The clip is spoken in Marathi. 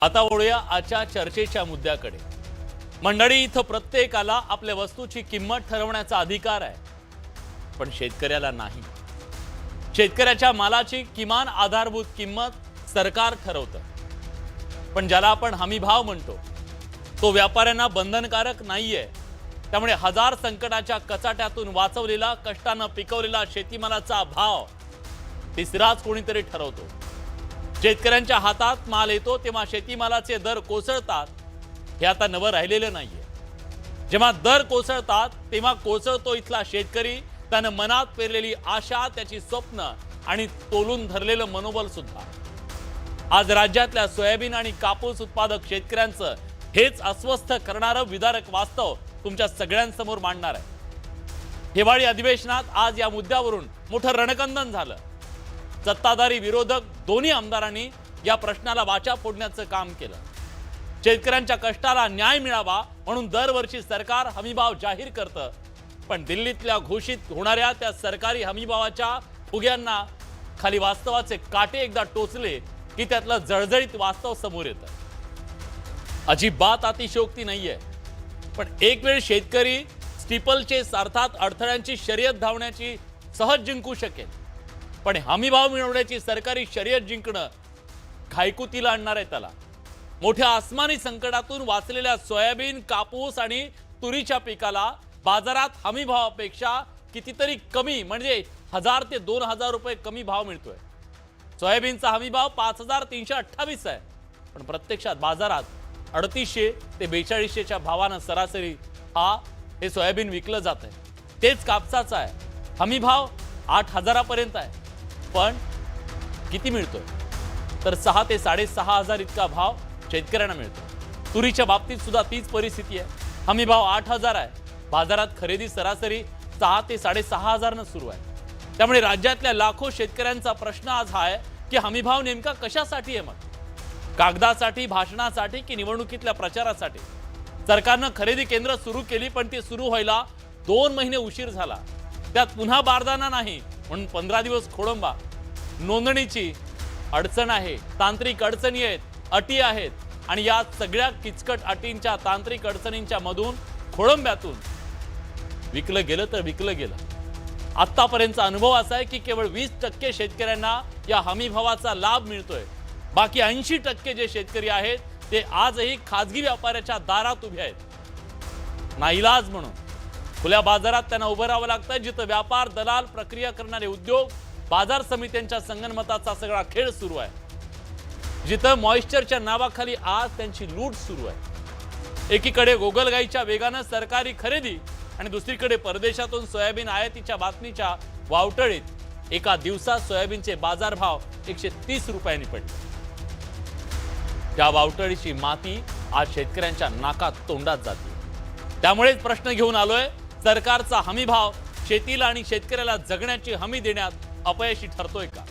आता वळूया आजच्या चर्चेच्या मुद्द्याकडे। मंडळी, इथं प्रत्येकाला आपल्या वस्तूची किंमत ठरवण्याचा अधिकार आहे, पण शेतकऱ्याला नाही। शेतकऱ्याच्या मालाची किमान आधारभूत किंमत सरकार ठरवतं, पण ज्याला आपण हमी भाव म्हणतो तो व्यापाऱ्यांना बंधनकारक नाहीये। त्यामुळे हजार संकटाच्या कचाट्यातून वाचवलेला, कष्टानं पिकवलेला शेतीमालाचा भाव तिसराच कोणीतरी ठरवतो। शेतकऱ्यांच्या हातात माल येतो तेव्हा शेतीमालाचे दर कोसळतात, हे आता नवं राहिलेलं नाहीये। जेव्हा दर कोसळतात तेव्हा कोसळतो इथला शेतकरी, त्यानं मनात पेरलेली आशा, त्याची स्वप्न आणि तोलून धरलेलं मनोबल सुद्धा। आज राज्यातल्या सोयाबीन आणि कापूस उत्पादक शेतकऱ्यांचं हेच अस्वस्थ करणारं विदारक वास्तव तुमच्या सगळ्यांसमोर मांडणार आहे। हिवाळी अधिवेशनात आज या मुद्द्यावरून मोठं रणकंदन झालं। सत्ताधारी विरोधक दोन्ही आमदारांनी या प्रश्नाला वाचा फोडण्याचं काम केलं। शेतकऱ्यांच्या कष्टाला न्याय मिळावा म्हणून दरवर्षी सरकार हमीभाव जाहीर करतं, पण दिल्लीतल्या घोषित होणाऱ्या त्या सरकारी हमीभावाच्या फुग्यांना खाली वास्तवाचे काटे एकदा टोचले की त्यातलं जळजळीत वास्तव समोर येतं। अजिबात अतिशयोक्ती नाहीये, पण एक वेळ शेतकरी स्टीपलचे अर्थात अडथळ्यांची शर्यत धावण्याची सहज जिंकू शकेल, पण हमीभाव मिळवण्याची सरकारी शर्यत जिंकणं खायकुतीला आणणार आहे त्याला। मोठ्या आसमानी संकटातून वाचलेल्या सोयाबीन, कापूस आणि तुरीच्या पिकाला बाजारात हमीभावापेक्षा कितीतरी कमी, म्हणजे 1000 ते 2000 रुपये कमी भाव मिळतोय। सोयाबीनचा हमीभाव 5328 आहे, पण प्रत्यक्षात बाजारात 3800 ते 4200च्या भावानं सरासरी हे सोयाबीन विकलं जात आहे। तेच कापसाचा आहे, हमीभाव 8000 पर्यंत आहे, पण किती मिळतोय तर 6 ते 6500 इतका भाव शेतकऱ्यांना मिळतो। तुरीच्या बाबतीत सुद्धा तीच परिस्थिती आहे, हमीभाव 8000 आहे, बाजारात खरेदी सरासरी 6 ते 6500 न सुरू आहे। त्यामुळे राज्यातल्या लाखो शेतकऱ्यांचा प्रश्न आज हा आहे की हमीभाव नेमका कशासाठी आहे? मग कागदासाठी, भाषणासाठी की निवडणुकीतल्या प्रचारासाठी? सरकारनं खरेदी केंद्र सुरू केली, पण ती सुरू व्हायला 2 महिने उशीर झाला। त्यात पुन्हा बारदाना नाही म्हणून 15 दिवस खोळंबा। नोंदणीची अडचण आहे, तांत्रिक अडचणी आहेत, अटी आहेत, आणि या सगळ्या किचकट अटींच्या, तांत्रिक अडचणींच्या मधून, खोळंब्यातून विकलं गेलं तर विकलं गेलं। आतापर्यंतचा अनुभव असा आहे की केवळ 20% शेतकऱ्यांना या हमीभावाचा लाभ मिळतोय। बाकी 80% जे शेतकरी आहेत ते आजही खाजगी व्यापाऱ्याच्या दारात उभे आहेत। नाईलाज म्हणून खुल्या बाजारात त्यांना उभं राहावं लागतं, जिथं व्यापार, दलाल, प्रक्रिया करणारे उद्योग, बाजार समित्यांच्या संगनमताचा सगळा खेळ सुरू आहे, जिथं मॉइश्चरच्या नावाखाली आज त्यांची लूट सुरू आहे। एकीकडे गोगलगाईच्या वेगानं सरकारी खरेदी आणि दुसरीकडे परदेशातून सोयाबीन आयातीच्या बातमीच्या वावटळीत एका दिवसात सोयाबीनचे बाजारभाव 130 रुपयांनी पडले। त्या वावटळीची माती आज शेतकऱ्यांच्या नाकात तोंडात जाते। त्यामुळेच प्रश्न घेऊन आलोय, सरकारचा हमीभाव शेतीला आणि शेतकऱ्याला जगण्याची हमी देण्यात अपयशी ठरतोय का?